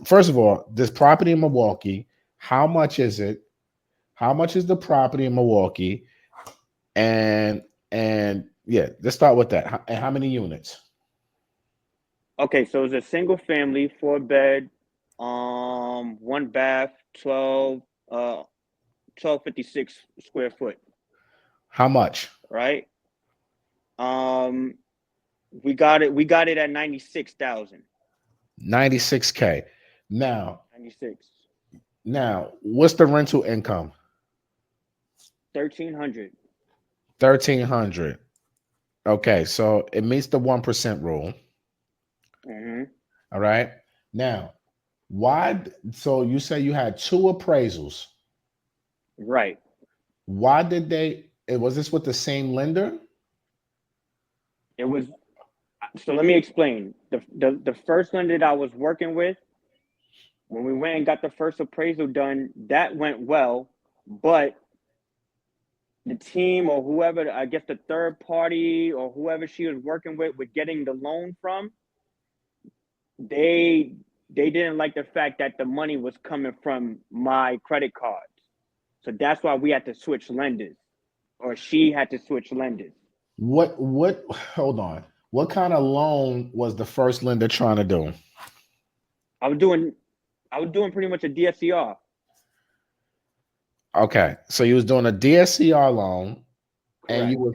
first of all, this property in Milwaukee, how much is it? How much is the property in Milwaukee? And yeah, let's start with that. And how many units? Okay, so it's a single family, 4 bed, one bath, 1256 square foot, How much? right? Um, we got it at 96,000. 96K. Now, 96. what's the rental income? 1,300. 1300. Okay, so it meets the 1% rule. Mm-hmm. All right. Now, why? So you say you had two appraisals. Right. Why did they? Was this with the same lender? It was so let me explain. The first one that I was working with, when we went and got the first appraisal done, that went well, but the team or whoever, I guess the third party or whoever she was working with getting the loan from, they they didn't like the fact that the money was coming from my credit cards. So that's why we had to switch lenders, or she had to switch lenders. What? Hold on. What kind of loan was the first lender trying to do? I was doing I was doing pretty much a DSCR. Okay, so you was doing a DSCR loan, and you Correct. were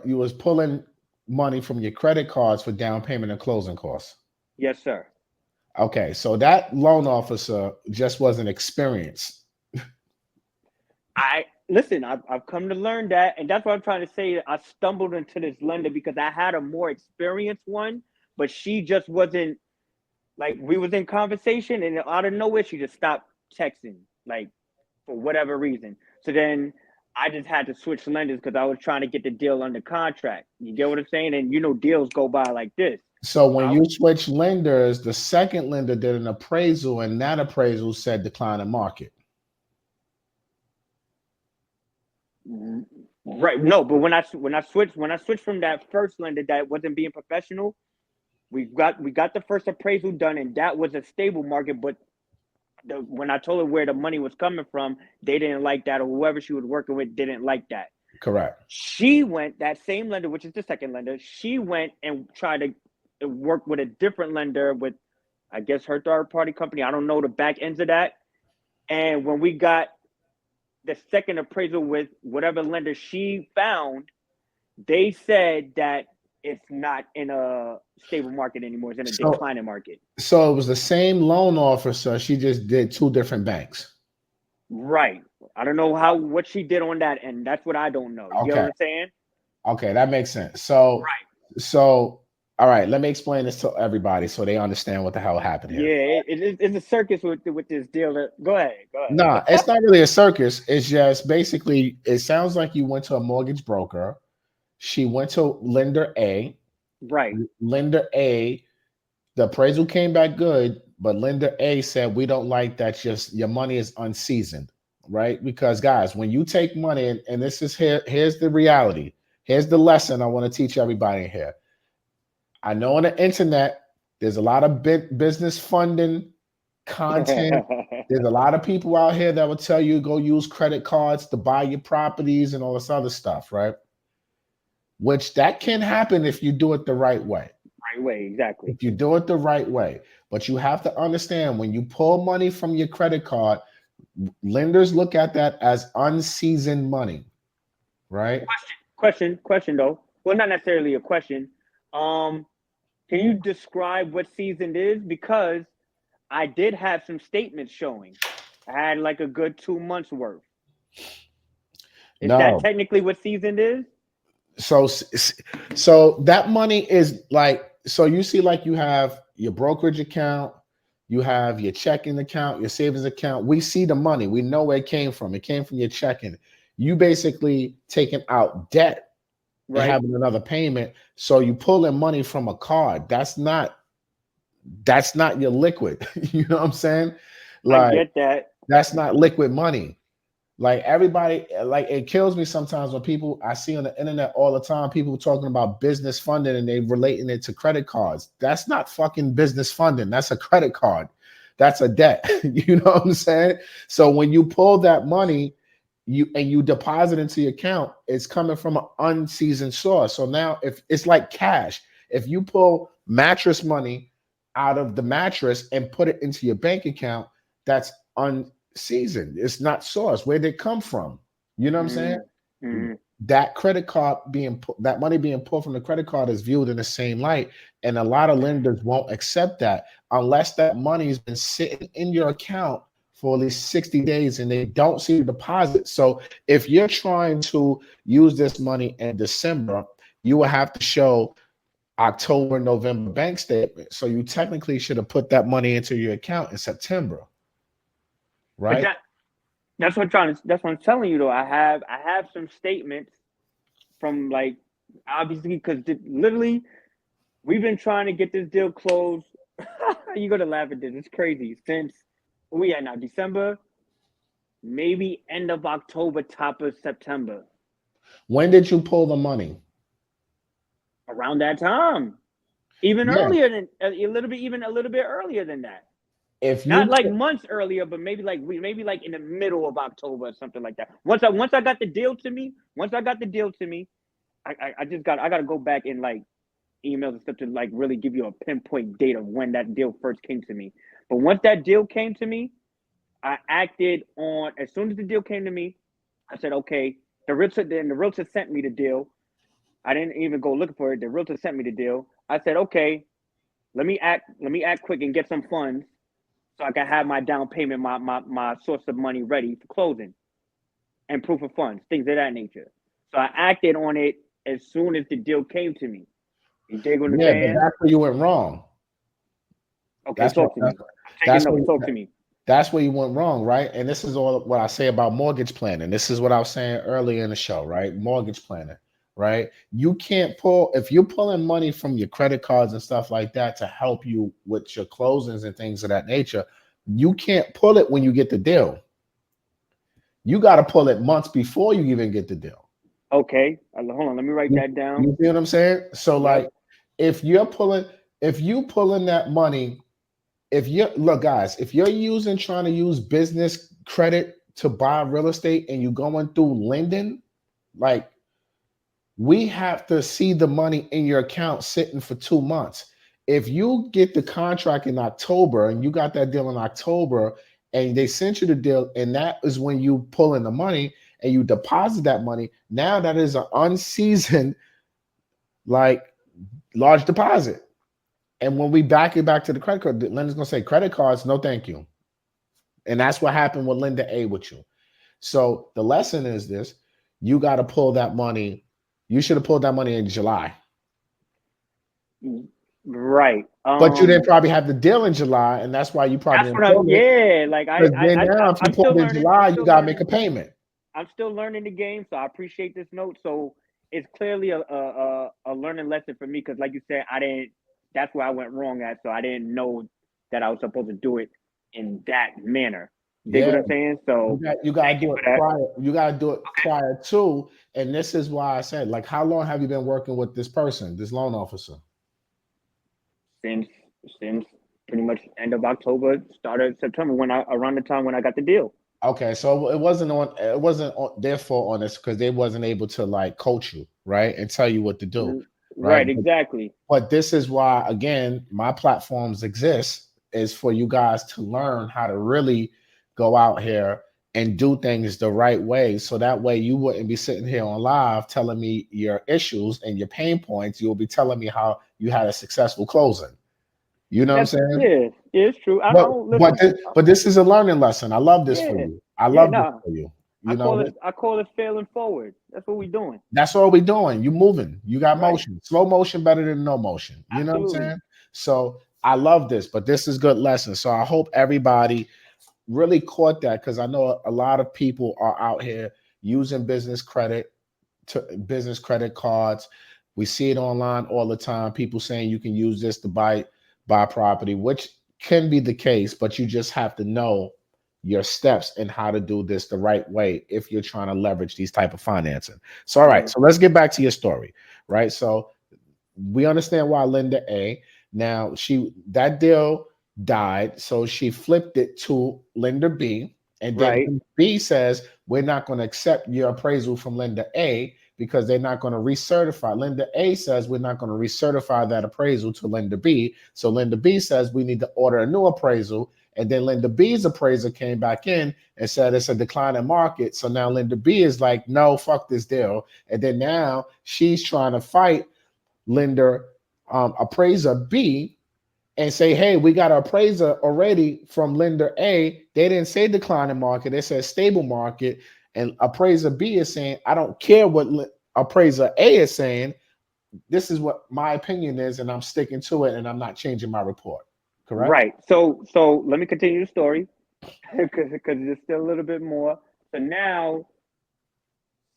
you was pulling money from your credit cards for down payment and closing costs. Yes, sir. Okay, so that loan officer just wasn't experienced. I listen. I've come to learn that, and that's what I'm trying to say. I stumbled into this lender because I had a more experienced one, but she just wasn't like we was in conversation, and out of nowhere she just stopped texting, like for whatever reason. So then I just had to switch lenders because I was trying to get the deal under contract. You get what I'm saying? And deals go by like this. So So when you switch lenders, the second lender did an appraisal, and that appraisal said decline in market. right, no, but when I switched from that first lender that wasn't being professional, we got the first appraisal done, and that was a stable market. But when I told her where the money was coming from, they didn't like that, or whoever she was working with didn't like that. Correct. She went that same lender, which is the second lender. She went and tried to work with a different lender with, I guess, her third party company. I don't know the back ends of that. And when we got the second appraisal with whatever lender she found, they said that it's not in a stable market anymore. It's in a So declining market. so it was the same loan officer. She just did two different banks. Right. I don't know what she did on that end. That's what I don't know. You get what Okay. I'm saying? Okay, that makes sense. So Right. so all right, let me explain this to everybody so they understand what the hell happened here. Yeah, it's a circus with this deal. Go ahead. Go Nah, ahead. it's not really a circus. It's just basically it sounds like you went to a mortgage broker. She went to lender A. Right. Lender A, the appraisal came back good, but lender A said we don't like that your money is unseasoned, right? Because guys, when you take money and this is here's the reality. Here's the lesson I want to teach everybody here. I know on the internet there's a lot of business funding content. There's a lot of people out here that will tell you go use credit cards to buy your properties and all this other stuff, right? Which that can happen if you do it the right way. Right way, exactly. If you do it the right way. But you have to understand when you pull money from your credit card, lenders look at that as unseasoned money, right? Question though. Well, not necessarily a question. Um, can you describe what seasoned is? Because I did have some statements showing. I had like a good 2 months worth. Is that No. technically what seasoned is? So so that money is like so you see like you have your brokerage account, you have your checking account, your savings account. We see the money. We know where it came from. It came from your checking. You basically taking out debt and Right. having another payment. So you pulling money from a card. That's not your liquid. You know what I'm saying? I Like get that. that's not liquid money. Like everybody, like it kills me sometimes when people I see on the internet all the time, people talking about business funding and they relating it to credit cards. That's not fucking business funding. That's a credit card. That's a debt. You know what I'm saying? So when you pull that money, you deposit into your account, it's coming from an unseasoned source. So now if it's like cash, if you pull mattress money out of the mattress and put it into your bank account, that's unseasoned. It's not sourced. Where did it come from? You know what I'm saying? Mm-hmm. That credit card that money being pulled from the credit card is viewed in the same light, and a lot of lenders won't accept that unless that money has been sitting in your account for at least 60 days and they don't see the deposit. So if you're trying to use this money in December, you will have to show October, November bank statement. So you technically should have put that money into your account in September, But right? that's what I'm telling you though. I have some statements from like obviously because literally we've been trying to get this deal closed. You're gonna laugh at this. It's crazy. Since we at now December, maybe end of October, top of September. When did you pull the money? Around that time. Even Yeah. earlier than even a little bit earlier than that. If Not you like months earlier, but maybe like in the middle of October or something like that. Once I got the deal to me, I gotta go back and like emails and stuff to like really give you a pinpoint date of when that deal first came to me. But once that deal came to me, I acted on as soon as the deal came to me. I said, okay. The realtor sent me the deal. I didn't even go looking for it. The realtor sent me the deal. I said, okay, let me act quick and get some funds so I can have my down payment, my source of money ready for closing and proof of funds, things of that nature. So I acted on it as soon as the deal came to me. You dig what I'm Yeah, but saying? that's where you went wrong. Okay, That's what talk to me. I'm taking that's notes. where Talk to me. that's where you went wrong, right? And this is all what I say about mortgage planning. This is what I was saying earlier in the show, right? Mortgage planning, right? You can't pull if you're pulling money from your credit cards and stuff like that to help you with your closings and things of that nature. You can't pull it when you get the deal. You got to pull it months before you even get the deal. Okay, hold on. Let me write that down. You see what I'm saying? So Yep. like if if you pulling that money, if you look guys, if you're trying to use business credit to buy real estate and you're going through lending, like we have to see the money in your account sitting for 2 months. If you get the contract in October and you got that deal in October and they sent you the deal, and that is when you pull in the money and you deposit that money, now that is an unseasoned, like large deposit. And when we back it back to the credit card, the lender's gonna say credit cards, no thank you. And that's what happened with Linda A with you. So the lesson is this: you got to pull that money. You should have pulled that money in July. Right. But you didn't probably have the deal in July, and that's why you probably That's didn't what I'm. pull it. Yeah. Like Because then now, if you I'm still pulled in learning. I'm July, you still got to make a learning. payment. I'm still learning the game, so I appreciate this note. So it's clearly a learning lesson for me because, like you said, I didn't. That's where I went wrong at. So I didn't know that I was supposed to do it in that manner. Dig what Yeah, I'm saying? So you got to thank you do for it that. prior. You got to do it prior to. And this is why I said, like, how long have you been working with this person, this loan officer? Since since pretty much end of October, started September when I around the time when I got the deal. Okay, so it wasn't on their fault on this because they wasn't able to like coach you, right, and tell you what to do, right? Right. Exactly. But this is why, again, my platforms exist is for you guys to learn how to really go out here and do things the right way. So that way you wouldn't be sitting here on live telling me your issues and your pain points. You'll be telling me how you had a successful closing. You know what I'm That's saying? yeah. Yeah, it's true. I But don't listen. but this is a learning lesson. I love this for Yeah. you. I Yeah. love this Nah. for you. You know, I call it failing forward. That's what we doing. that's all we doing. You moving. You got Right. motion. Slow motion better than no motion. You know what I'm Absolutely. saying? So I love this, but this is good lesson. So I hope everybody really caught that because I know a lot of people are out here using business credit cards. We see it online all the time. People saying you can use this to buy property, which can be the case, but you just have to know your steps and how to do this the right way if you're trying to leverage these type of financing. So, all right, Mhm. so let's get back to your story, right? So we understand why Linda A. Now that deal died, so she flipped it to Linda B. And then Right. Linda B says we're not going to accept your appraisal from Linda A because they're not going to recertify. Linda A says we're not going to recertify that appraisal to Linda B. So Linda B says we need to order a new appraisal. And then Linda B's appraiser came back in and said it's a declining market. So now Linda B is like, no, fuck this deal. And then now she's trying to fight lender appraiser B and say, hey, we got an appraiser already from lender A. They didn't say declining market, they said stable market. And appraiser B is saying, I don't care what appraiser A is saying. This is what my opinion is, and I'm sticking to it, and I'm not changing my report. Correct? Right. So let me continue the story because there's still a little bit more. So now,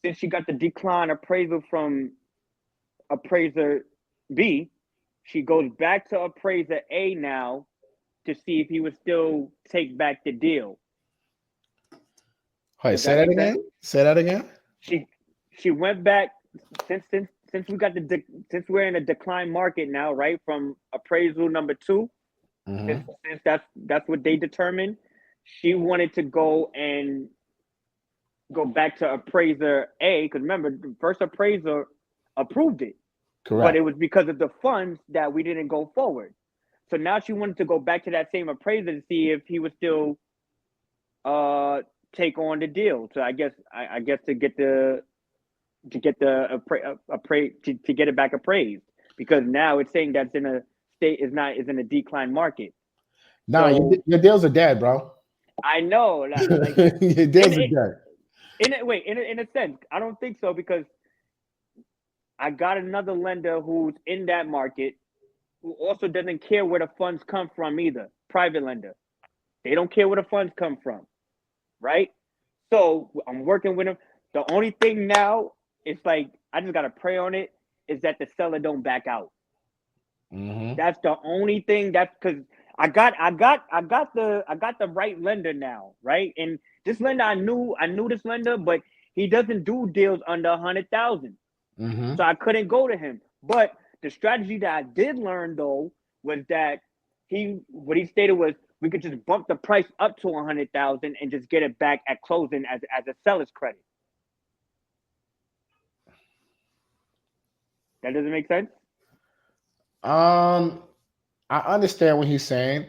since she got the decline appraisal from appraiser B, she goes back to appraiser A now to see if he would still take back the deal. Hey, Does say that that make sense? again. Say that again. She she went back since we got since we're in a decline market now, right? From appraisal number two, Mm-hmm. since that's what they determined, she wanted to go and go back to appraiser A because remember the first appraiser approved it, but it Correct. was because of the funds that we didn't go forward. So now she wanted to go back to that same appraiser to see if he would still uh take on the deal. So I guess to get the to get it back appraised because now it's saying that's in a state is in a decline market. Nah, So your deals are dead, bro. I know like Your in deals are dead. in a sense I don't think so because I got another lender who's in that market who also doesn't care where the funds come from either. Private lender, they don't care where the funds come from, right? So I'm working with them. The only thing now is like I just gotta pray on it is that the seller don't back out. Mm-hmm. That's the only thing. That's because I got the right lender now, right? And this lender I knew this lender, but he doesn't do deals under 100,000, so Mm-hmm. I couldn't go to him. But the strategy that I did learn though was that what he stated was we could just bump the price up to 100,000 and just get it back at closing as a seller's credit. That doesn't make sense. Um, I understand what he's saying.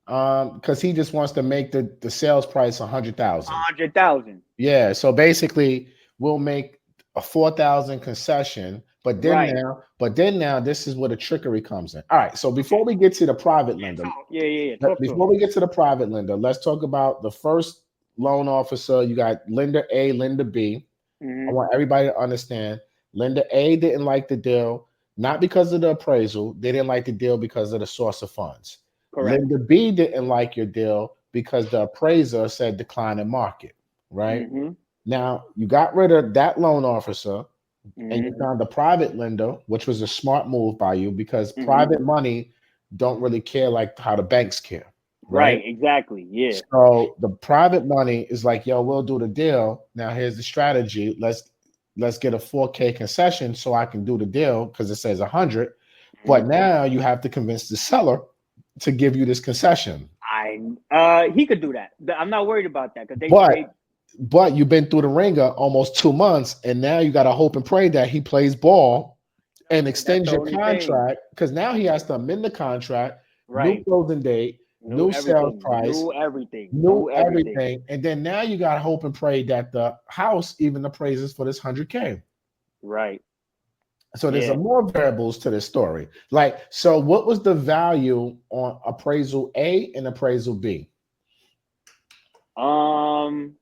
Because he just wants to make the sales price 100,000. 100,000. Yeah. So basically, we'll make a 4,000 concession, Right. but then now, this is where the trickery comes in. All right. So Okay. before we get to the private Yeah. lender, Talk. Yeah. Talk to him. before we get to the private lender, let's talk about the first loan officer. You got lender A, lender B. I Hmm. want everybody to understand lender A didn't like the deal, not because of the appraisal. They didn't like the deal because of the source of funds. Correct. Lender B didn't like your deal because the appraiser said decline in market, right? Hmm. Now, you got rid of that loan officer and you Hmm. found the private lender, which was a smart move by you because Hmm. private money don't really care like how the banks care, right? Right. Exactly. Yeah. So the private money is like, yo, we'll do the deal. Now here's the strategy. Let's get a 4K concession so I can do the deal because it says 100. Hmm. But now you have to convince the seller to give you this concession. He could do that. I'm not worried about that because But they but you've been through the ringer almost 2 months, and now you got to hope and pray that he plays ball and that's extends the your only thing. contract because now he has to amend the contract, new Right. closing date, Knew new sales everything. price, Knew everything. knew Knew everything. everything, and then now you got to hope and pray that the house even appraises for this 100K. Right. So there's a Yeah. more variables to this story. Like, so what was the value on appraisal A and appraisal B? Um.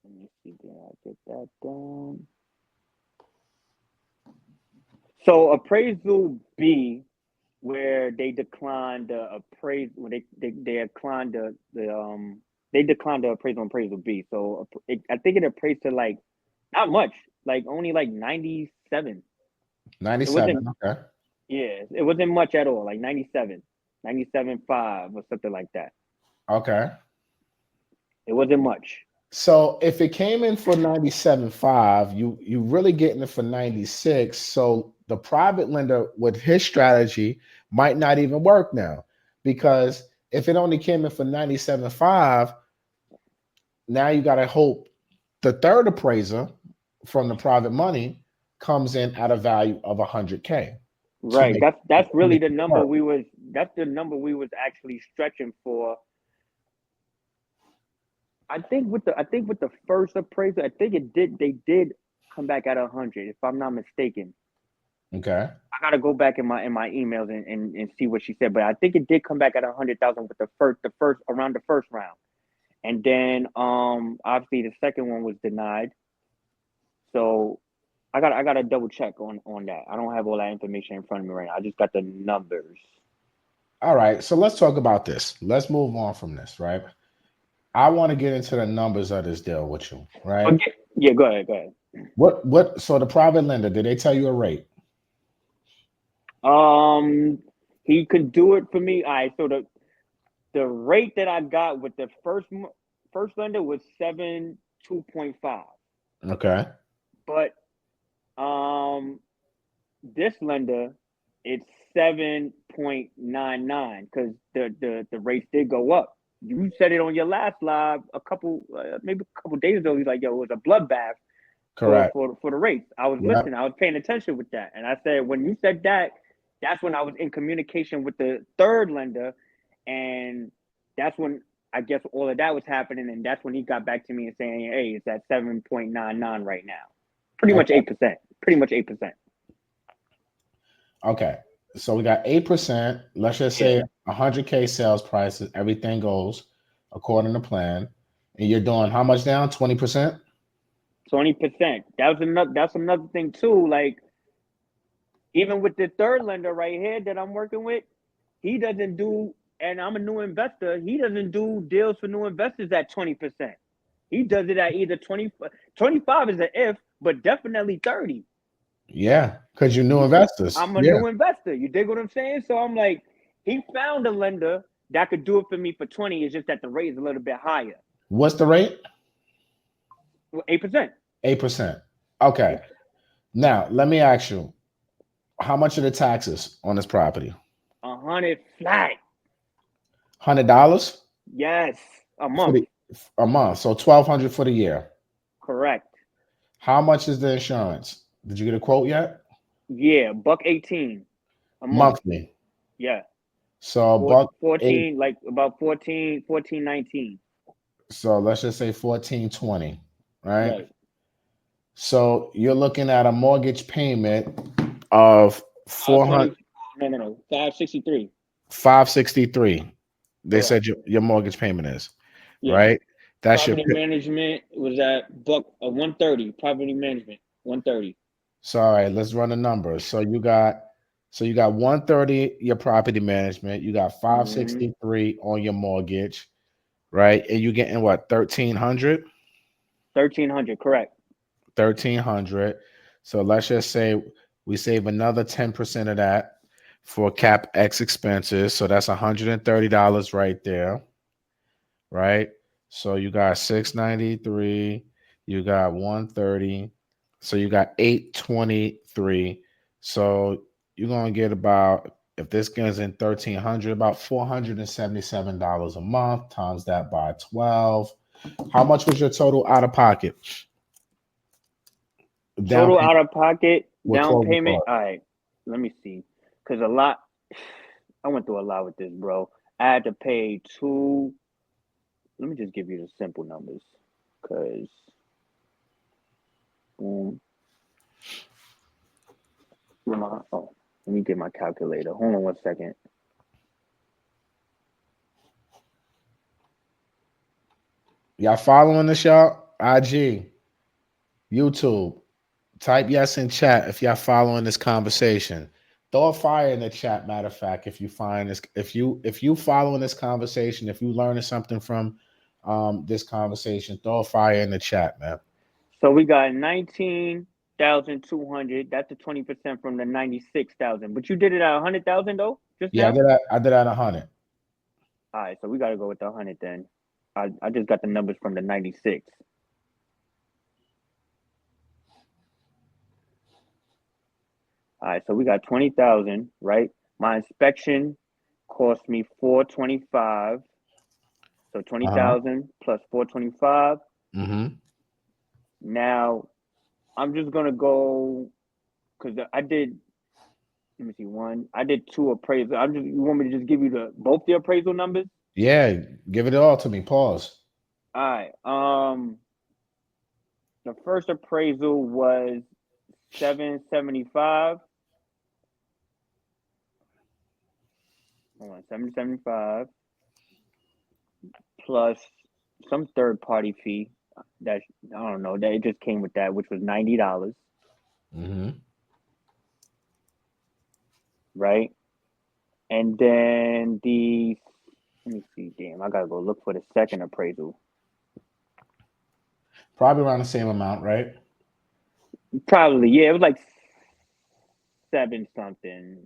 Let me see. Did I get that down? So appraisal B, where they declined the appraisal, when they declined they declined the appraisal B. So I think it appraised to like not much, like only like 97. It 97. wasn't Okay. yeah, it wasn't much at all, like 97, 97.5 or something like that. Okay. It wasn't much. So if it came in for 97.5, you really getting it for 96. So the private lender with his strategy might not even work now because if it only came in for 97.5, now you got to hope the third appraiser from the private money comes in at a value of 100K to Right. make That's to really make the it number work. we was. That's the number we was actually stretching for. I think with the first appraisal, I think it did. They did come back at 100, if I'm not mistaken. Okay. I gotta go back in my emails and see what she said, but I think it did come back at 100,000 with the first around the first round, and then obviously the second one was denied. So I gotta double check on that. I don't have all that information in front of me right now. I just got the numbers. All right. So let's talk about this. Let's move on from this, right? I want to get into the numbers of this deal with you, right? Okay. Yeah, go ahead, go ahead. So the private lender, did they tell you a rate? Um, he could do it for me. All right. So the rate that I got with the first lender was 7.2.5, Okay. but um this lender it's 7.99 because the rates did go up. You said it on your last live a couple maybe a couple days ago. He's like, "Yo, it was a bloodbath for Correct. the rates." I was Yep. listening. I was paying attention with that, and I said when you said that, that's when I was in communication with the third lender, and that's when I guess all of that was happening, and that's when he got back to me and saying, "Hey, it's at 7.99 right now, pretty much Okay. 8%, pretty much 8%." Okay. So we got 8%. Let's just Yeah, say 100K sales prices, everything goes according to plan. And you're doing how much down? 20%? 20%. That's another thing too. Like even with the third lender right here that I'm working with, he doesn't do, and I'm a new investor. He doesn't do deals for new investors at 20%. He does it at either 20, 25 is an if, but definitely 30. Yeah. Because you're new investors. I'm a Yeah. new investor. You dig what I'm saying? So I'm like, he found a lender that could do it for me for 20. It's just that the rate is a little bit higher. What's the rate? 8%. 8%. Okay. Now, let me ask you, how much are the taxes on this property? 100 flat. $100 Yes. A for month. the a month. So 1,200 for the year. Correct. How much is the insurance? Did you get a quote yet? Yeah. Buck 18 a month. Monthly. Yeah. So buck eight. 14, like about 14, 14, 19. So let's just say 1420, right? Right. So you're looking at a mortgage payment of 400 20, no. 563. 563. They Correct. said your mortgage payment is, Yeah. right? That's your Property management was at Buck 130. Property management 130. so all right, let's run the numbers. So you got 130 your property management, you got Mm-hmm. 563 on your mortgage, right? And you getting what, 1300? 1,300. Correct. 1300. So let's just say we save another 10% of that for cap X expenses. So that's $130 right there, right? So you got 693, you got 130, so you got 823. So you're gonna get about, if this goes in 1300, about $477 a month, times that by 12. How much was your total out of pocket? Down Total payment out of pocket with down closing payment. costs. All right. Let me see. Because a lot, I went through a lot with this, bro. I had to pay two. Let me just give you the simple numbers. Because, boom. Oh, let me get my calculator. Hold on one second. Y'all following this, y'all? IG, YouTube. Type yes in chat if y'all following this conversation. Throw a fire in the chat. Matter of fact, if you find this, if you following this conversation, if you learning something from this conversation, throw a fire in the chat, man. So we got 19,200. That's the 20% from the 96,000. But you did it at 100,000 though, just Yeah, I now? did that. I did that 100. All right, so we got to go with the 100 then. I just got the numbers from the 96. All right, so we got 20,000, right? My inspection cost me 425. So Uh-huh. 20,000 plus 425. Mm-hmm. Now I'm just gonna go because I did. Let me see one. I did two appraisal. I'm just. You want me to just give you the both the appraisal numbers? Yeah, give it all to me. Pause. All right. The first appraisal was 775. Hold on, 775 plus some third party fee that I don't know that it just came with that, which was $90, Mm-hmm. right? And then the let me see, damn, I gotta go look for the second appraisal. Probably around the same amount, right? Probably, yeah, it was like seven something.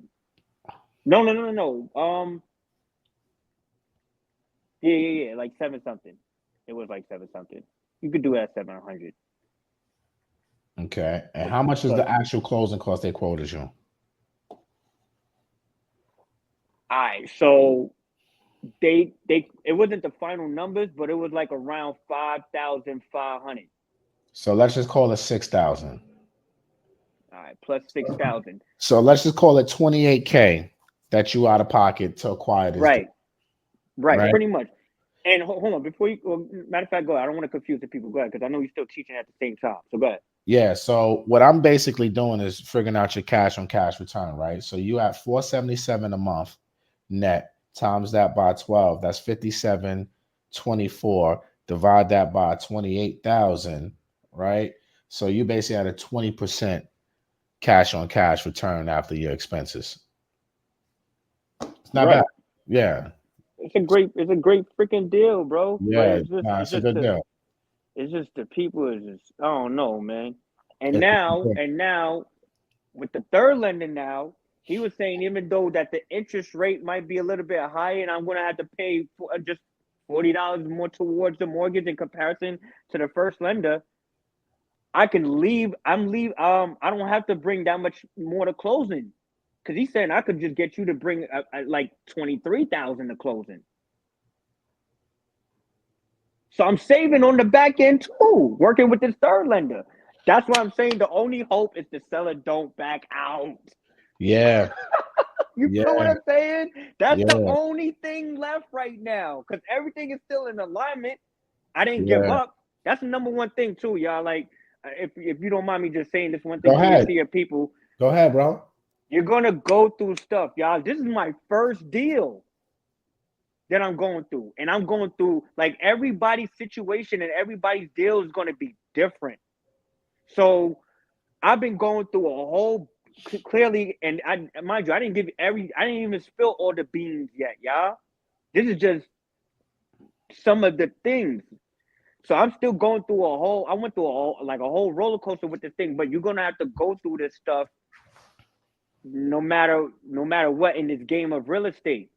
No, no, no, no, no. Yeah, like seven something. It was like seven something. You could do it at 700. Okay. And how much is Plus, the actual closing cost they quoted you? all right, so they it wasn't the final numbers, but it was like around 5,500. So let's just call it 6,000. All right, plus 6,000. So let's just call it 28K that you out of pocket to acquire this deal, Right, right, right? pretty much. And hold on, before you, well, matter of fact, go ahead. I don't want to confuse the people. Go ahead, because I know you're still teaching at the same time. So go ahead. Yeah. So what I'm basically doing is figuring out your cash on cash return, right? So you at 477 a month net, times that by 12. That's 5724. Divide that by 28,000, right? So you basically had a 20% cash on cash return after your expenses. It's not bad. Right. Yeah. It's a great freaking deal, bro. But Yeah. Nah, it's a good deal. it's just the people is just I don't know, man. It's And now with the third lender now, he was saying even though that the interest rate might be a little bit higher, and I'm gonna have to pay for just $40 more towards the mortgage in comparison to the first lender. I can leave. I don't have to bring that much more to closing, because he's saying I could just get you to bring like 23,000 to closing. So I'm saving on the back end too, working with this third lender. That's why I'm saying the only hope is the seller don't back out. yeah. You feel what Yeah. I'm saying? That's the Yeah. only thing left right now, because everything is still in alignment. I didn't give Yeah. up. That's the number one thing too, y'all. Like, if you don't mind me just saying this one Go thing ahead. to your people, Go ahead, bro. you're gonna go through stuff, y'all. This is my first deal that I'm going through, and I'm going through like everybody's situation and everybody's deal is gonna be different. So I've been going through a whole clearly, and I mind you, I didn't even spill all the beans yet, y'all. This is just some of the things. So I'm still going through a whole. I went through a whole roller coaster with this thing. But you're gonna have to go through this stuff, no matter what in this game of real estate.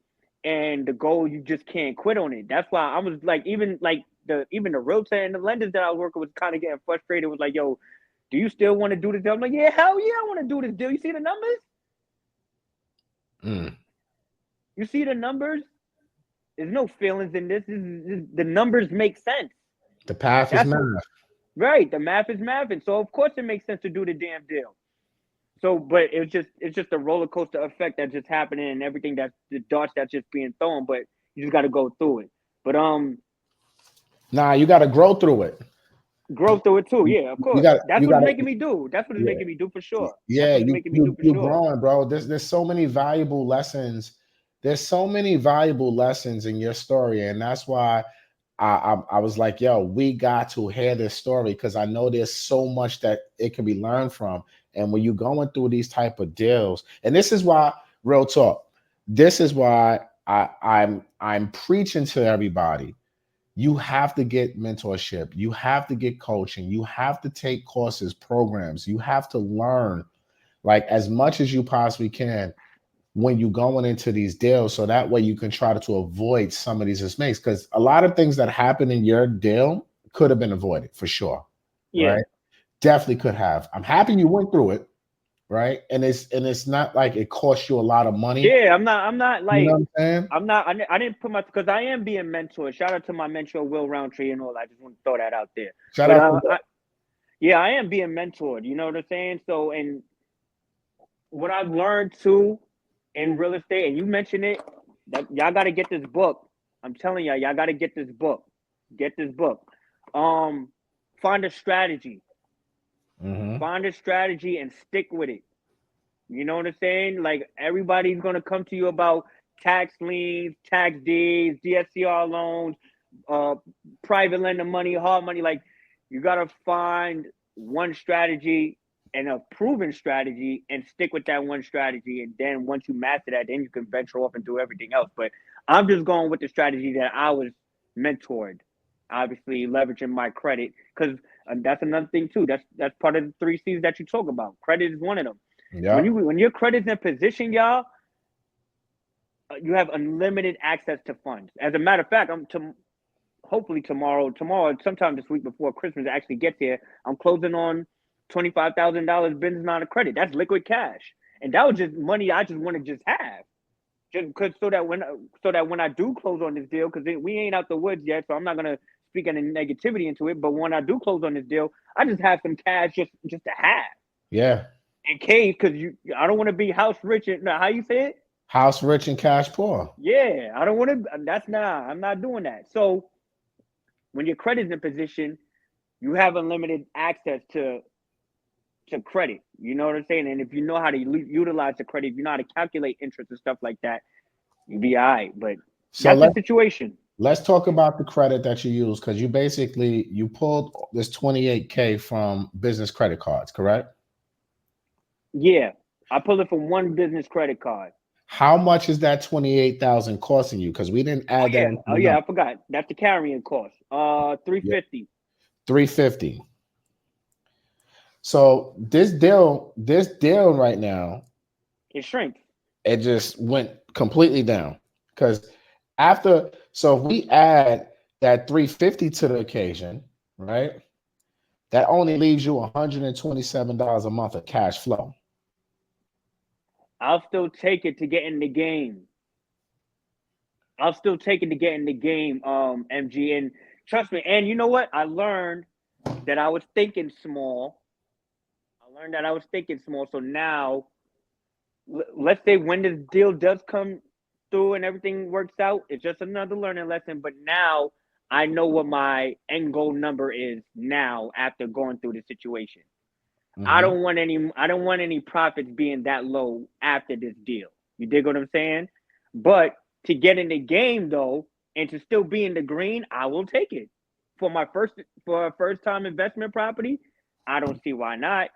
And the goal, you just can't quit on it. That's why I was like, even the realtor and the lenders that I was working with kind of getting frustrated. Was like, yo, do you still want to do this deal? I'm like, yeah, hell yeah, I want to do this deal. You see the numbers? Mm. You see the numbers? There's no feelings in this the numbers make sense. The path is That's what math. right. The math is mathing. So of course it makes sense to do the damn deal. So, but it's just a roller coaster effect that's just happening and everything that's the darts that's just being thrown. But you just got to go through it. But Nah, you got to grow through it. grow through it too. You, Yeah, of you course. got That's you what got it's to making me do. That's what it's yeah. making me do for sure. That's Yeah, what it's making me do for you sure. growing, bro. There's so many valuable lessons. There's so many valuable lessons in your story, and that's why I was like, yo, we got to hear this story because I know there's so much that it can be learned from. And when you're going through these type of deals, and this is why, real talk, this is why I'm preaching to everybody. You have to get mentorship. You have to get coaching. You have to take courses, programs. You have to learn like as much as you possibly can when you going into these deals, so that way you can try to avoid some of these mistakes. Because a lot of things that happen in your deal could have been avoided for sure, Yeah. right? Definitely could have. I'm happy you went through it, right? And it's not like it cost you a lot of money. Yeah, I'm not You know like, what I'm saying? I didn't put my, because I am being mentored. Shout out to my mentor, Will Roundtree, and all. I just want to throw that out there. Shout But out to yeah, I am being mentored. You know what I'm saying? So, and what I've learned too in real estate, and you mentioned it, that y'all got to get this book. I'm telling y'all got to get this book. Get this book. Um, find a strategy. Mhm. Find a strategy and stick with it. You know what I'm saying? Like, everybody's gonna come to you about tax liens, tax deeds, DSCR loans, uh, private lender money, hard money. Like, you gotta find one strategy and a proven strategy and stick with that one strategy. And then once you master that, then you can venture off and do everything else. But I'm just going with the strategy that I was mentored. Obviously, leveraging my credit, because that's another thing too. That's part of the 3 C's that you talk about. Credit is one of them. Yeah. When your credit's in position, y'all, you have unlimited access to funds. As a matter of fact, hopefully tomorrow, sometime this week before Christmas actually gets here, I'm closing on $25,000 business line of credit. That's liquid cash, and that was just money I just want to just have, just because so that when I do close on this deal, because we ain't out the woods yet, so I'm not gonna speak any negativity into it. But when I do close on this deal, I just have some cash just to have Yeah. in case, because I don't want to be house rich. No, how you say it? House rich and cash poor. Yeah, I don't want to. I'm not doing that. So when your credit's in position, you have unlimited access to credit. You know what I'm saying? And if you know how to utilize the credit, if you know how to calculate interest and stuff like that, you'll be all right. But So that's the situation. let's talk about the credit that you use, because you pulled this 28K from business credit cards, correct? Yeah, I pulled it from one business credit card. How much is that 28,000 costing you? Because we didn't add that into Oh the yeah, number. I forgot. That's the carrying cost. Yeah. 350. 350. So this deal right now, It shrinks. it just went completely down. Because so if we add that 350 to the occasion, right? That only leaves you $127 a month of cash flow. I'll still take it to get in the game. I'll still take it to get in the game, MG. And trust me, and you know what? I learned that I was thinking small. So now, let's say when this deal does come through and everything works out, it's just another learning lesson. But now I know what my end goal number is now after going through the situation. Mhm. I don't want any profits being that low after this deal. You dig what I'm saying? But to get in the game though, and to still be in the green, I will take it. For a first time investment property, I don't see why not.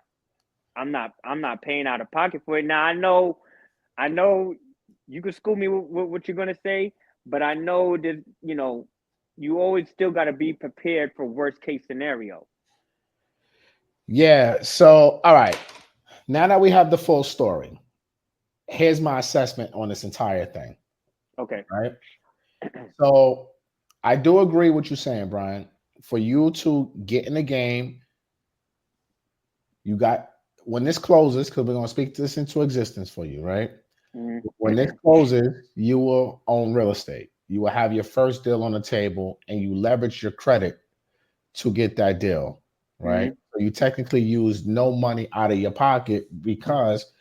I'm not paying out of pocket for it. Now I know you can school me with what you're gonna say, but I know that you always still got to be prepared for worst case scenario. Yeah. So, all right. Now that we have the full story, here's my assessment on this entire thing. Okay. Right. So, I do agree with you saying, Brian. For you to get in the game, you got when this closes, because we're gonna speak this into existence for you, right? Mm-hmm. When this closes, you will own real estate. You will have your first deal on the table, and you leverage your credit to get that deal, right? Mm-hmm. So you technically use no money out of your pocket because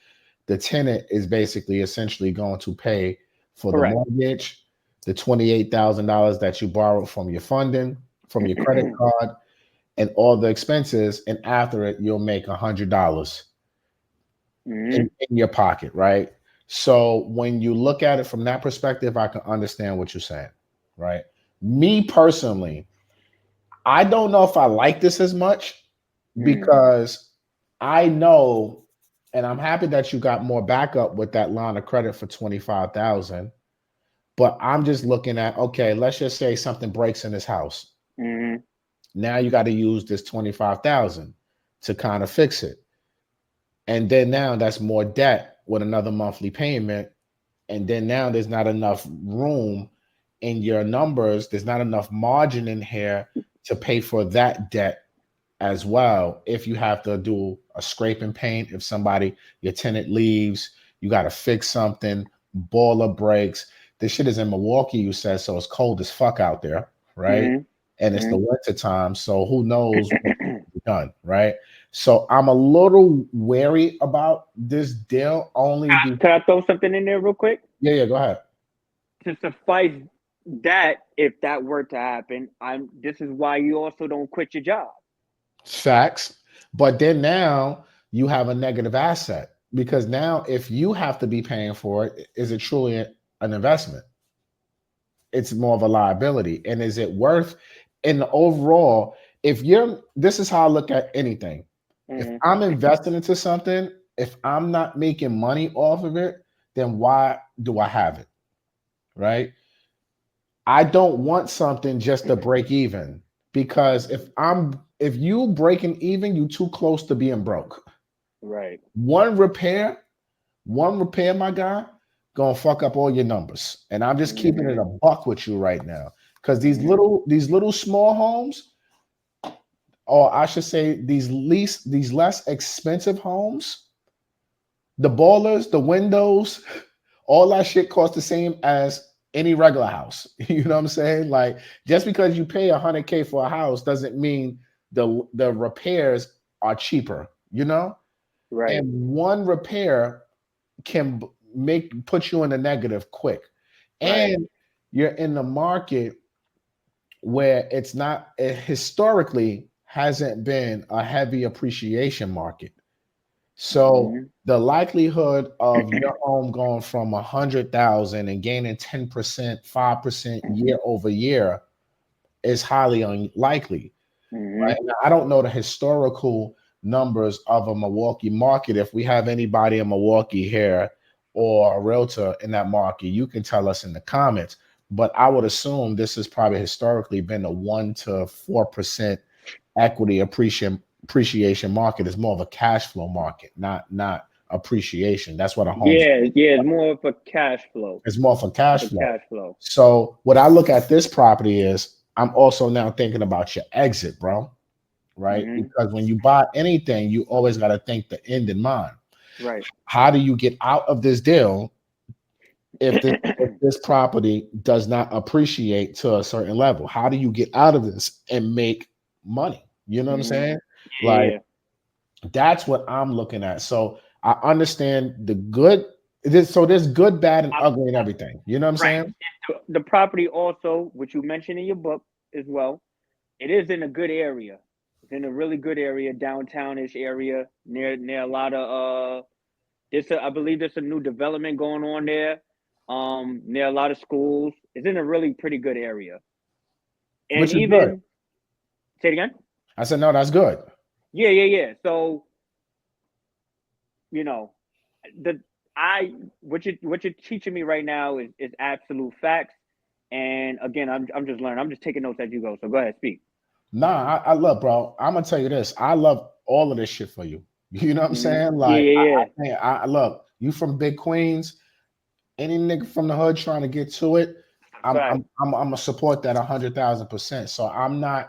the tenant is basically essentially going to pay for the Correct. mortgage, the $28,000 that you borrowed from your funding, from your credit card, and all the expenses. And after it, you'll make $100 Mm-hmm. in your pocket, right? So when you look at it from that perspective, I can understand what you're saying, right? Me personally, I don't know if I like this as much Mm-hmm. because I know, and I'm happy that you got more backup with that line of credit for 25,000. But I'm just looking at, okay, let's just say something breaks in this house. Mm-hmm. Now you got to use this 25,000 to kind of fix it. And then now that's more debt with another monthly payment. and then now there's not enough room in your numbers. There's not enough margin in here to pay for that debt as well. If you have to do a scrape and paint, if somebody, your tenant leaves, you got to fix something, boiler breaks. This shit is in Milwaukee, you said, so it's cold as fuck out there, right? Mm-hmm. And it's the winter time, so who knows what can be done, right? So I'm a little wary about this deal only because, Can I throw something in there real quick? yeah, go ahead. To suffice that, if that were to happen, this is why you also don't quit your job. Facts. But then now you have a negative asset because now if you have to be paying for it, is it truly an investment? It's more of a liability. And is it worth in the overall? If you're, this is how I look at anything. If Mm-hmm. I'm investing into something, if I'm not making money off of it, then why do I have it? Right? I don't want something just to break even because if you breaking even, you too close to being broke. Right. One repair, my guy, gonna fuck up all your numbers. And I'm just keeping it Mm-hmm. a buck with you right now. Because Mm-hmm. these little small homes, or I should say these less expensive homes, the boilers, the windows, all that shit costs the same as any regular house. You know what I'm saying? Like just because you pay 100K for a house doesn't mean the repairs are cheaper, you know? Right. And one repair can put you in the negative quick. Right. And you're in the market where it's not, it historically hasn't been a heavy appreciation market. So Mm-hmm. the likelihood of your home going from 100,000 and gaining 10%, 5% year over year is highly unlikely. Mm-hmm. Right? Now, I don't know the historical numbers of a Milwaukee market. If we have anybody in Milwaukee here or a realtor in that market, you can tell us in the comments. But I would assume this has probably historically been a 1 to 4% equity appreciation market. Is more of a cash flow market, not appreciation. That's what a home's. Yeah. Yeah. It's more of a cash flow. It's more for Of cash a flow. cash flow. So what I look at this property is I'm also now thinking about your exit, bro. Right? Mm-hmm. Because when you buy anything, you always got to think the end in mind. Right. How do you get out of this deal if this property does not appreciate to a certain level? How do you get out of this and make money? You know what I'm Mm-hmm. saying? Yeah. Like Yeah. that's what I'm looking at. So I understand the good. So there's good, bad, and I, ugly and everything. You know what I'm right. saying? The property also, which you mentioned in your book as well, it is in a good area. It's in a really good area, downtownish area, near a lot of I believe there's a new development going on there. Near a lot of schools. It's in a really pretty good area. And Which is good. even say it again. I said, no, that's good. Yeah, yeah, yeah. So you know, the I what you're teaching me right now is absolute facts. And again, I'm just learning. I'm just taking notes as you go. So go ahead, speak. Nah, I love, bro. I'm gonna tell you this. I love all of this shit for you. You know what I'm Mm-hmm. saying? Yeah, Like, yeah, yeah. I look. You from Big Queens? Any nigga from the hood trying to get to it, Fact. I'm gonna support that 100,000%. So I'm not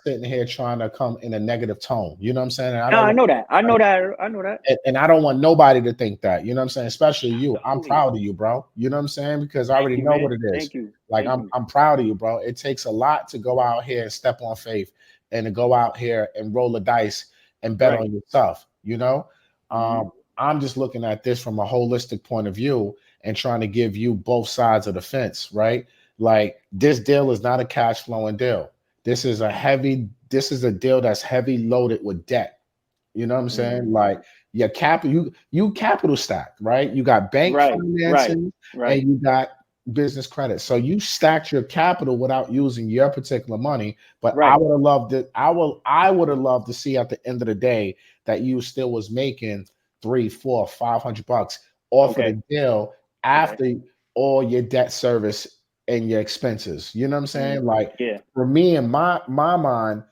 sitting here trying to come in a negative tone. You know what I'm saying? And I No, don't I want know that. I know that. I know that. and I don't want nobody to think that. You know what I'm saying? Especially you. I'm Absolutely. proud of you, bro. You know what I'm saying? Because I Thank already you, know man. what it is. Thank you. Like Thank I'm you. I'm proud of you, bro. It takes a lot to go out here and step on faith and to go out here and roll the dice and bet Right. on yourself, you know? Mm-hmm. I'm just looking at this from a holistic point of view and trying to give you both sides of the fence, right? Like this deal is not a cash flowing deal. This is a deal that's heavy loaded with debt. You know what I'm saying? Mm-hmm. Like your capital, you capital stacked, right? You got bank Right. Right. financing and Right. you got business credit. So you stacked your capital without using your particular money. But I Right. would have loved it. I would have loved to see at the end of the day that you still was making 3, 4, 500 bucks off of Okay. the deal Okay. after all your debt service and your expenses. You know what I'm Mm-hmm. saying? Like Yeah. for me in my mind,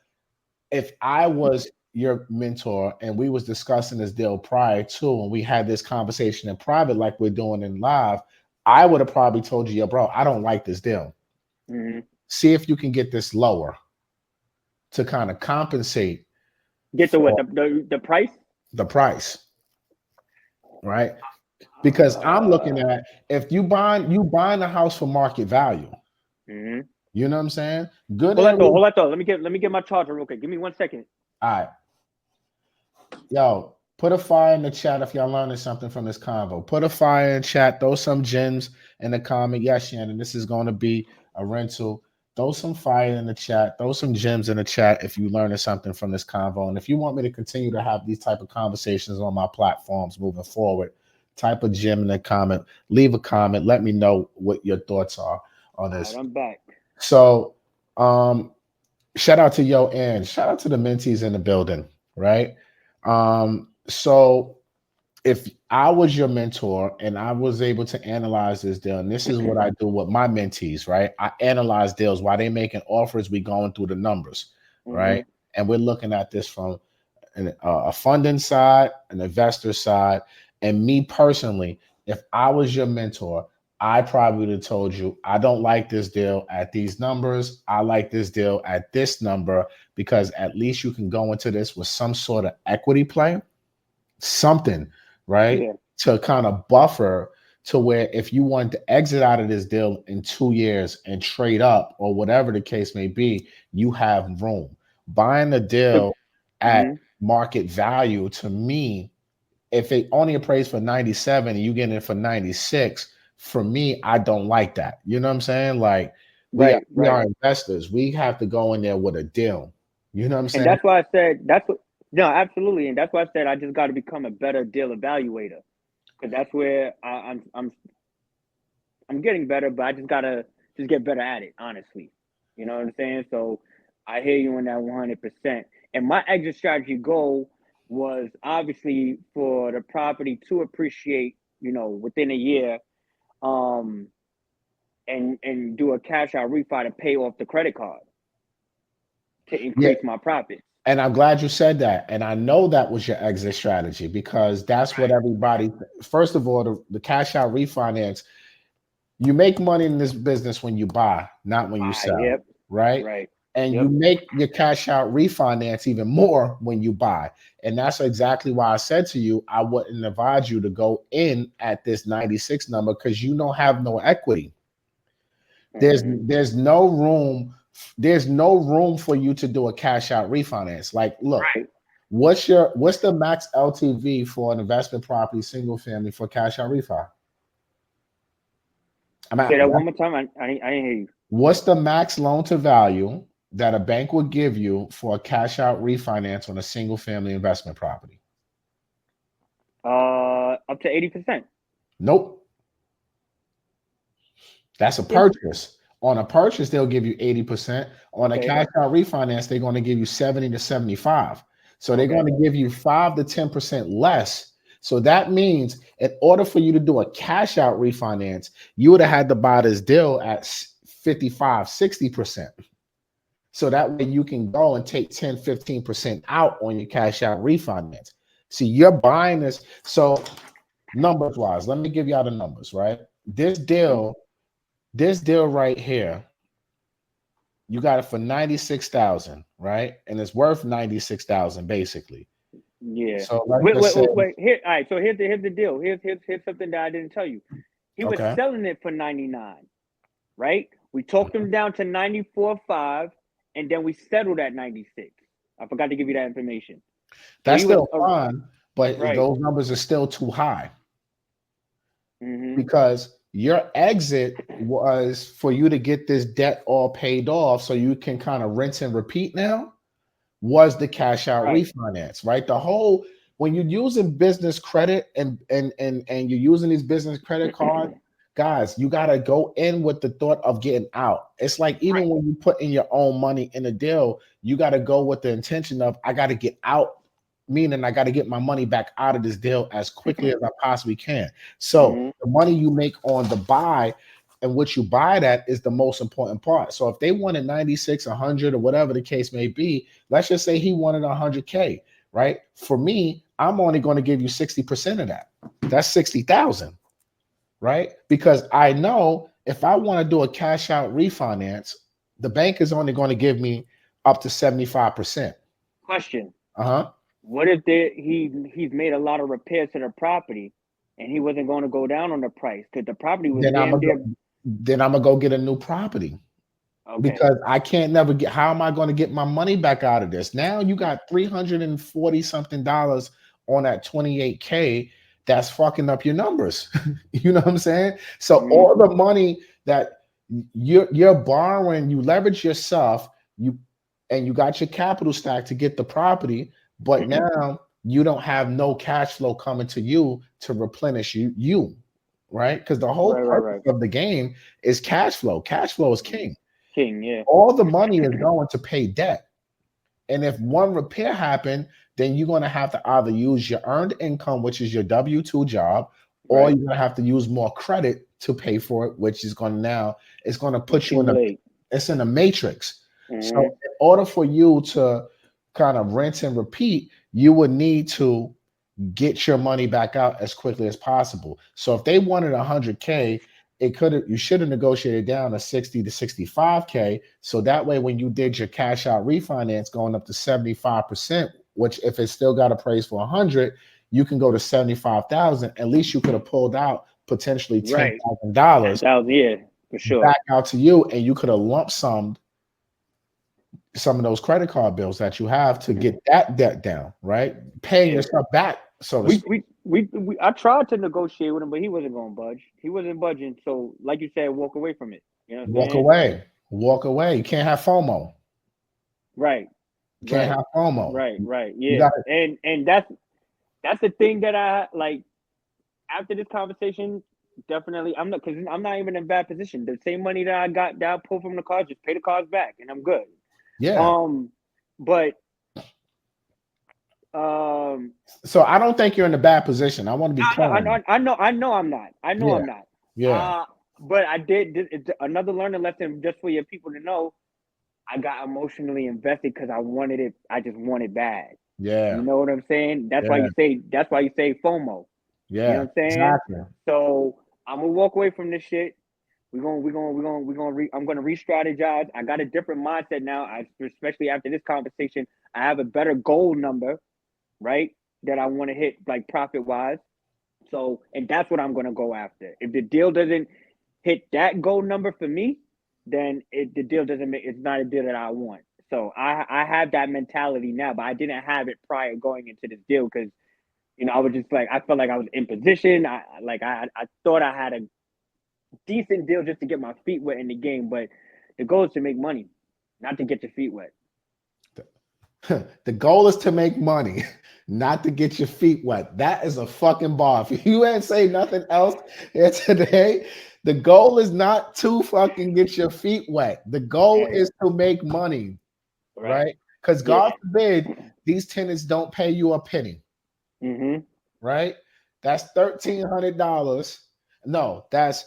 if I was your mentor and we was discussing this deal prior to, and we had this conversation in private like we're doing in live, I would have probably told you, yo, bro, I don't like this deal. See if you can get this lower to kind of compensate. Get the what? The price? The price, right? Because I'm looking at, if you buying a house for market value. You know what I'm saying? Good. Hold on. Let me get my charger real quick. Give me 1 second. All right. Yo, put a fire in the chat if y'all learning something from this convo. Put a fire in chat. Throw some gems in the comment. Yes, Shannon, this is going to be a rental. Throw some fire in the chat. Throw some gems in the chat if you learning something from this convo. And if you want me to continue to have these type of conversations on my platforms moving forward, type a gem in the comment. Leave a comment. Let me know what your thoughts are on this. All right, I'm back. So, shout out to Yo and shout out to the mentees in the building, right? So if I was your mentor and I was able to analyze this deal, and this is what I do with my mentees, right? I analyze deals while they're making offers. We going through the numbers, right? And we're looking at this from a funding side, an investor side, and me personally. If I was your mentor, I probably would have told you, I don't like this deal at these numbers. I like this deal at this number, because at least you can go into this with some sort of equity play, something, right? Yeah. To kind of buffer to where if you want to exit out of this deal in 2 years and trade up or whatever the case may be, you have room. Buying the deal at market value, to me, if it only appraised for 97 and you get it for 96, for me, I don't like that. You know what I'm saying? Like, we are investors. We have to go in there with a deal. You know what I'm saying? And that's why I said no, absolutely. And that's why I said I just got to become a better deal evaluator, because that's where I'm getting better, but I just gotta get better at it, honestly. You know what I'm saying? So I hear you on that 100%. And my exit strategy goal was obviously for the property to appreciate, within a year, and do a cash out refi to pay off the credit card to increase my profits. And I'm glad you said that. And I know that was your exit strategy, because that's what everybody, first of all, the cash out refinance, you make money in this business when you buy, not when you sell, right? And you make your cash out refinance even more when you buy. And that's exactly why I said to you, I wouldn't advise you to go in at this 96 number, because you don't have no equity. There's no room for you to do a cash out refinance. Like, look, what's the max LTV for an investment property, single family, for cash out refi? Say that one more time. I didn't hear you. What's the max loan to value that a bank would give you for a cash out refinance on a single family investment property? Up to 80%. Nope. That's a purchase. On a purchase, they'll give you 80%. On a cash out refinance, they're going to give you 70 to 75. So they're going to give you 5 to 10% less. So that means in order for you to do a cash out refinance, you would have had to buy this deal at 55, 60%. So that way you can go and take 10, 15% out on your cash out refinance. See, you're buying this. So numbers wise, let me give y'all the numbers, right? This deal right here, you got it for 96,000, right? And it's worth 96,000 basically. Yeah. So wait. Here, all right. So here's the deal. Here's something that I didn't tell you. He was selling it for 99, right? We talked him down to 94.5, and then we settled at 96. I forgot to give you that information. That's still fine, but those numbers are still too high. Because your exit was for you to get this debt all paid off so you can kind of rinse and repeat now, was the cash out refinance, right? The whole, when you're using business credit and you're using these business credit cards, guys, you got to go in with the thought of getting out. It's like even when you put in your own money in a deal, you got to go with the intention of, I got to get out, meaning I got to get my money back out of this deal as quickly as I possibly can. So the money you make on the buy, and what you buy it at is the most important part. So if they wanted 96, 100, or whatever the case may be, let's just say he wanted 100K, right? For me, I'm only going to give you 60% of that. That's 60,000, right? Because I know if I want to do a cash out refinance, the bank is only going to give me up to 75%. Question. Uh-huh. What if he's made a lot of repairs to the property and he wasn't going to go down on the price because the property was Then damn near. Then I'm gonna go get a new property. Okay. Because I can't never get, how am I going to get my money back out of this? Now you got $340 something on that 28K that's fucking up your numbers. You know what I'm saying? So all the money that you're borrowing, you leverage yourself, and you got your capital stack to get the property, but now you don't have no cash flow coming to you to replenish you, right? Because the whole purpose of the game is cash flow. Cash flow is king. Yeah. All the money is going to pay debt. And if one repair happened, then you're going to have to either use your earned income, which is your W-2 job, or you're going to have to use more credit to pay for it, which is going to now, it's going to put you in it's in a matrix. So in order for you to kind of rinse and repeat, you would need to get your money back out as quickly as possible. So if they wanted 100K, you should have negotiated down to 60 to 65K. So that way, when you did your cash out refinance going up to 75%, which if it's still got appraised for 100, you can go to 75,000. At least you could have pulled out potentially $10,000. Yeah, for sure. Back out to you, and you could have lump summed some of those credit card bills that you have to get that debt down, right? Paying yourself back. So I tried to negotiate with him, but he wasn't going to budge. He wasn't budging. So, like you said, walk away from it. You know what I'm saying? Walk away. You can't have FOMO. Right. You can't have FOMO. Right. Yeah. And that's the thing that I like. After this conversation, definitely, I'm not even in a bad position. The same money that I pulled from the cards, just pay the cards back, and I'm good. Yeah. But so I don't think you're in a bad position. I want to be clear. I know I'm not. I'm not. Yeah. But I did another learning lesson just for your people to know. I got emotionally invested because I wanted it. I just want it bad. Yeah. You know what I'm saying? That's why you say FOMO. Yeah. You know what I'm saying? Exactly. So I'm gonna walk away from this shit. I'm gonna re-strategize. I got a different mindset now. Especially after this conversation, I have a better goal number, right? That I want to hit, like profit wise. So, and that's what I'm gonna go after. If the deal doesn't hit that goal number for me, then the deal it's not a deal that I want. So I have that mentality now, but I didn't have it prior going into this deal because, I was just like, I felt like I was in position. I thought I had a decent deal just to get my feet wet in the game, but the goal is to make money, not to get your feet wet. The goal is to make money, not to get your feet wet. That is a fucking bar. If you ain't say nothing else here today, the goal is not to fucking get your feet wet. The goal is to make money, right? Because God forbid these tenants don't pay you a penny, right? That's $1,300. No, that's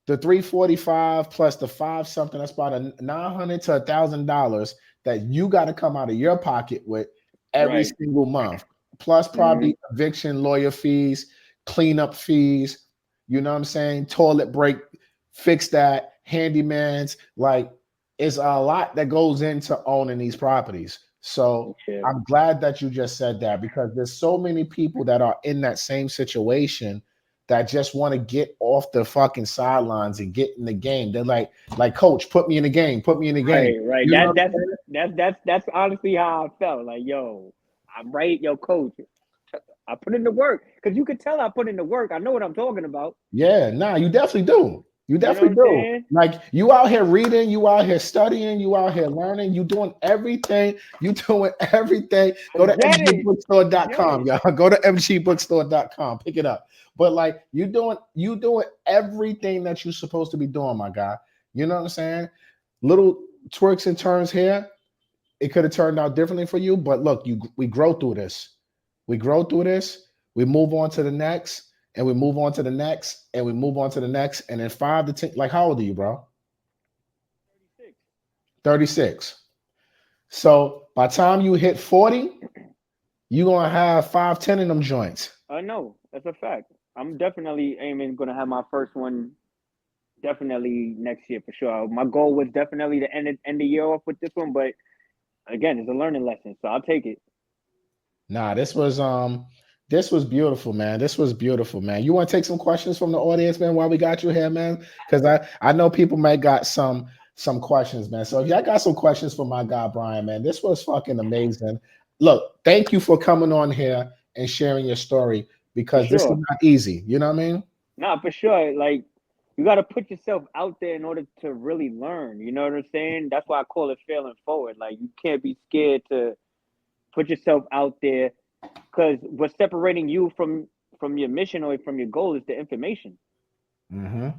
the $345 plus the $5 something. That's about $900 to $1,000 that you got to come out of your pocket with every single month, plus probably eviction, lawyer fees, cleanup fees. You know what I'm saying? Toilet break, fix that, handymans. Like, it's a lot that goes into owning these properties. So I'm glad that you just said that, because there's so many people that are in that same situation that just want to get off the fucking sidelines and get in the game. They're like, coach, put me in the game, put me in the game. Right. That's honestly how I felt. Like, yo, I'm right, yo, coach. I put in the work, because you could tell I put in the work. I know what I'm talking about. Yeah, you definitely do. You definitely do. Like, you out here reading, you out here studying, you out here learning, you doing everything. You doing everything. Go to mgbookstore.com, y'all. Go to mgbookstore.com. Pick it up. But like, you doing everything that you're supposed to be doing, my guy. You know what I'm saying? Little twerks and turns here. It could have turned out differently for you, but look, we grow through this. We grow through this. We move on to the next. and we move on to the next, and we move on to the next, and then 5 to 10. Like, how old are you, bro? 36. 36. So by the time you hit 40, you're gonna have 5, 10 in them joints. I know that's a fact. I'm definitely aiming going to have my first one definitely next year for sure. My goal was definitely to end the year off with this one, but again, it's a learning lesson, so I'll take it. Nah, this was beautiful, man. This was beautiful, man. You want to take some questions from the audience, man, while we got you here, man? Because I know people may got some questions, man. So if y'all got some questions for my guy Brian, man, this was fucking amazing. Look, thank you for coming on here and sharing your story For because this is sure. not easy. You know what I mean? Nah, for sure. Like you got to put yourself out there in order to really learn. You know what I'm saying? That's why I call it failing forward. Like you can't be scared to put yourself out there because what's separating you from your mission or from your goal is the information. Mm-hmm.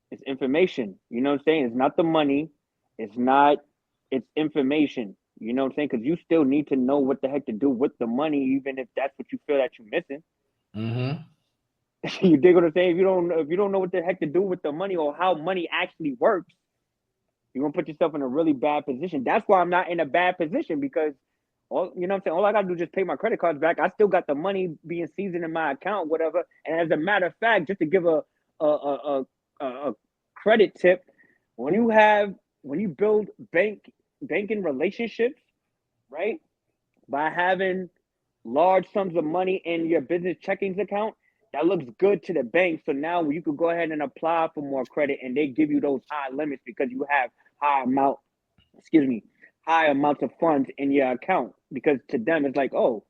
It's information. You know what I'm saying? It's not the money. It's not. It's information. You know what I'm saying? Because you still need to know what the heck to do with the money, even if that's what you feel that you're missing. Mm-hmm. You dig what I'm saying? If you don't know what the heck to do with the money or how money actually works, you're gonna put yourself in a really bad position. That's why I'm not in a bad position because all you know what I'm saying, all I gotta do is just pay my credit cards back. I still got the money being seasoned in my account, whatever. And as a matter of fact, just to give a credit tip, when you have when you build banking relationships, right? By having large sums of money in your business checkings account, that looks good to the bank. So now you could go ahead and apply for more credit and they give you those high limits because you have high amount, excuse me, high amounts of funds in your account. Because to them it's like, oh,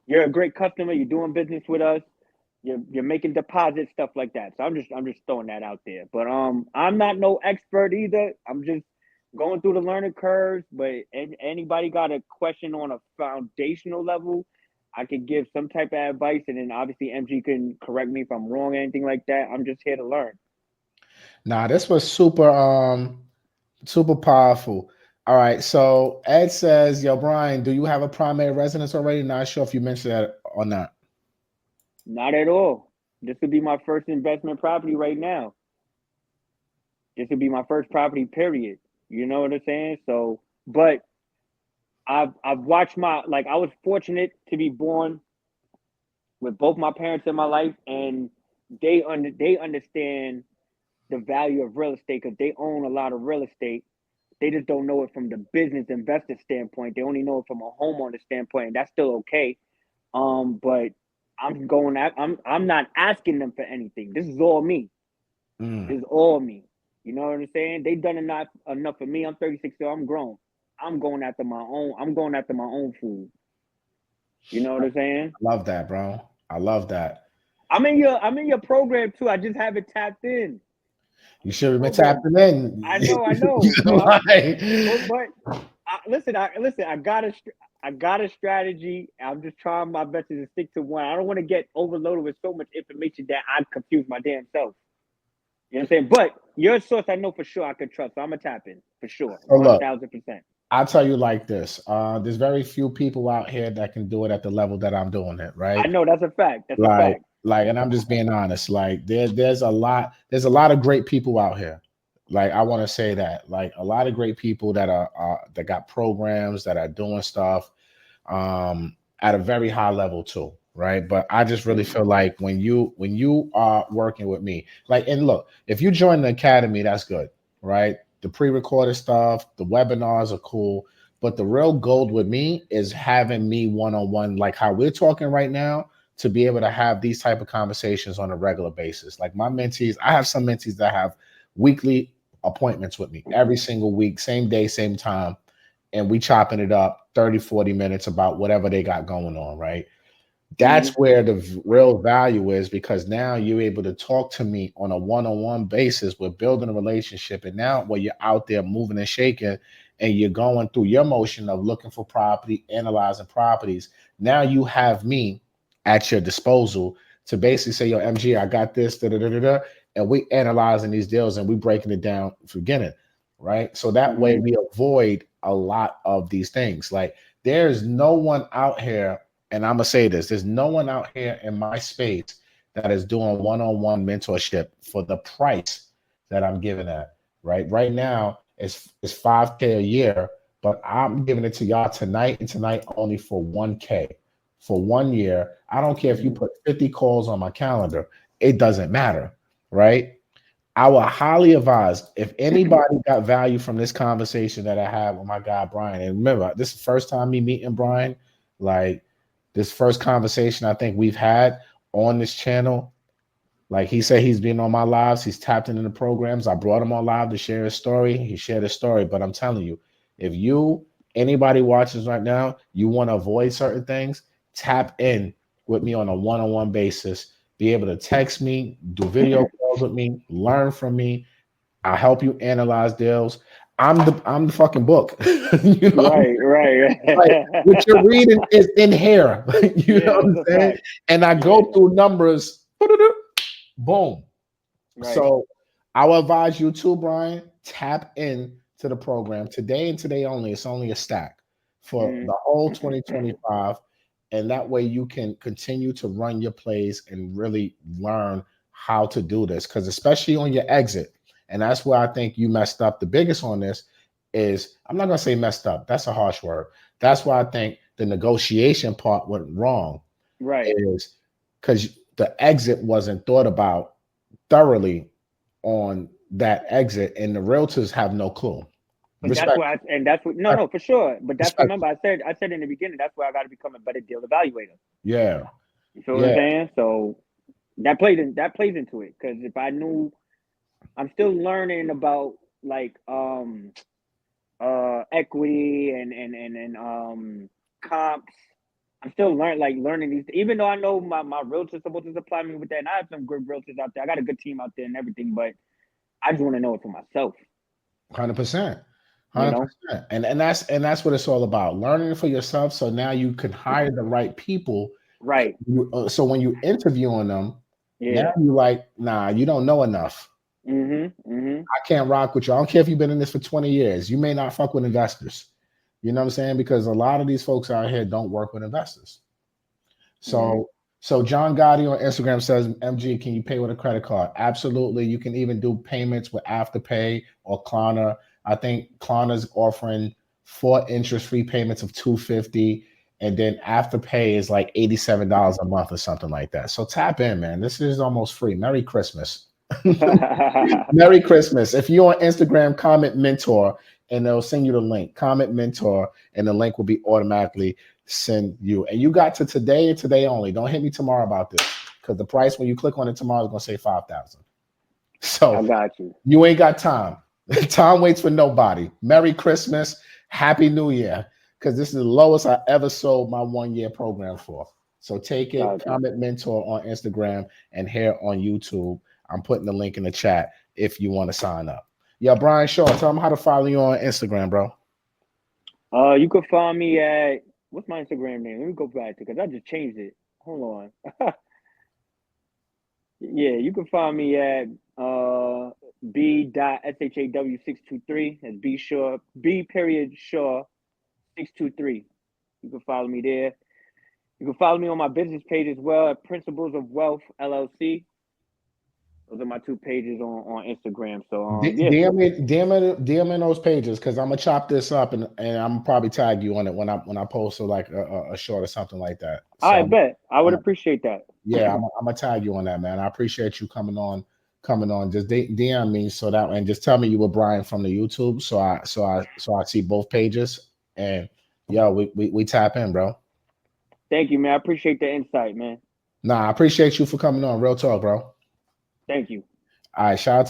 you're a great customer, you're doing business with us, you're making deposits, stuff like that. So I'm just throwing that out there. But I'm not no expert either. I'm just going through the learning curves. But anybody got a question on a foundational level, I could give some type of advice, and then obviously MG can correct me if I'm wrong or anything like that. I'm just here to learn. Nah, this was super powerful. All right. So Ed says, yo, Brian, do you have a primary residence already? Not sure if you mentioned that or not. Not at all. This would be my first investment property right now. This would be my first property, period. You know what I'm saying? So, but I've watched my like I was fortunate to be born with both my parents in my life, and they understand the value of real estate because they own a lot of real estate. They just don't know it from the business investor standpoint. They only know it from a homeowner standpoint, and that's still okay. But I'm not asking them for anything. This is all me. Mm. This is all me. You know what I'm saying? They done enough for me. I'm 36, so I'm grown. I'm going after my own. I'm going after my own food. You know what I'm saying? I love that, bro. I love that. I'm in your program too. I just haven't tapped in. I'm You in your should have been program. tapping in. I know, I know. So Like, listen. Listen. I got a strategy. I'm just trying my best to stick to one. I don't want to get overloaded with so much information that I confuse my damn self. You know what I'm saying? But your source, I know for sure I can trust. So I'm gonna tap in for sure, so one look, thousand percent. I'll tell you like this. There's very few people out here that can do it at the level that I'm doing it, I right? know that's a fact. That's a Like, fact. and I'm just being honest. Like, there's a lot of great people out here. Like, I want to say that, like, a lot of great people that are that got programs that are doing stuff at a very high level too, right? But I just really Mm-hmm. feel like when you are working with me, like, and look, if you join the academy, that's good, right? The pre-recorded stuff, the webinars are cool, but the real gold with me is having me one-on-one, like how we're talking right now, to be able to have these type of conversations on a regular basis. Like my mentees, I have some mentees that have weekly appointments with me every single week, same day, same time, and we chopping it up 30, 40 minutes about whatever they got going on, right? That's Mm-hmm. where the real value is because now you're able to talk to me on a one-on-one basis. We're building a relationship. And now where you're out there moving and shaking and you're going through your motion of looking for property, analyzing properties, now you have me at your disposal to basically say, yo, MG, I got this, da, da, da, da, da, and we analyzing these deals and we breaking it down for beginning, right? So that way Mm-hmm. we avoid a lot of these things. Like there's no one out here, and I'm gonna say this: there's no one out here in my space that is doing one-on-one mentorship for the price that I'm giving at. Right now, it's 5K a year, but I'm giving it to y'all tonight and tonight only for 1K for 1 year. I don't care if you put 50 calls on my calendar, it doesn't matter, right? I would highly advise if anybody got value from this conversation that I had with my guy Brian. And remember, this is the first time me meeting Brian. Like this first conversation I think we've had on this channel. Like he said, he's been on my lives. He's tapped into the programs. I brought him on live to share his story. He shared his story. But I'm telling you, if anybody watches right now, you want to avoid certain things, tap in with me on a one-on-one basis. Be able to text me, do video calls with me, learn from me. I'll help you analyze deals. I'm the fucking book. You know, right. like what you're reading is in here. You know what I'm saying? Fact. And I go through numbers. Boom. Right. So I will advise you too, Brian, tap in to the program today and today only. It's only a stack for the whole 2025. And that way you can continue to run your plays and really learn how to do this. Because especially on your exit, and that's where I think you messed up the biggest on this is, I'm not going to say messed up. That's a harsh word. That's why I think the negotiation part went wrong. Right. Is because the exit wasn't thought about thoroughly on that exit, and the realtors have no clue. But that's why, no, for sure. But that's remember I said in the beginning, that's where I got to become a better deal evaluator. Yeah, you feel what I'm saying? So that plays into it, because if I knew, I'm still learning about like equity and comps. I'm still learning these, even though I know my realtor's supposed to supply me with that, and I have some good realtors out there. I got a good team out there and everything, but I just want to know it for myself. 100%. 100%. And that's what it's all about. Learning for yourself. So now you can hire the right people. Right. So when you interviewing them, now you like, nah, you don't know enough. I can't rock with you. I don't care if you've been in this for 20 years. You may not fuck with investors. You know what I'm saying? Because a lot of these folks out here don't work with investors. So John Gotti on Instagram says, MG, can you pay with a credit card? Absolutely. You can even do payments with Afterpay or Klarna. I think Klarna's offering 4 interest-free payments of $250, and then Afterpay is like $87 a month or something like that. So tap in, man. This is almost free. Merry Christmas. Merry Christmas. If you're on Instagram, comment mentor, and they'll send you the link. Comment mentor, and the link will be automatically send you. And you got to today and today only. Don't hit me tomorrow about this, because the price when you click on it tomorrow is going to say 5,000. So I got you. You ain't got time. Time waits for nobody. Merry Christmas. Happy New Year. Because this is the lowest I ever sold my 1-year program for. So take it, comment mentor on Instagram and here on YouTube. I'm putting the link in the chat if you want to sign up. Yeah, Brian Shaw, tell them how to follow you on Instagram, bro. You can find me at, what's my Instagram name? Let me go back to, because I just changed it. Hold on. Yeah, you can find me at b.shaw623. That's B Shaw, B.Shaw 623. You can follow me there. You can follow me on my business page as well at Principles of Wealth LLC. Those are my 2 pages on Instagram. So DM in those pages, because I'm gonna chop this up and I'm gonna probably tag you on it when I post like a short or something like that. So, I bet I would appreciate that. Yeah, I'm gonna tag you on that, man. I appreciate you coming on. Just DM me so that, and just tell me you were Brian from the YouTube, so I see both pages, and we tap in, bro. Thank you, man. I appreciate the insight, man. Nah, I appreciate you for coming on. Real talk, bro. Thank you. All right, shout out to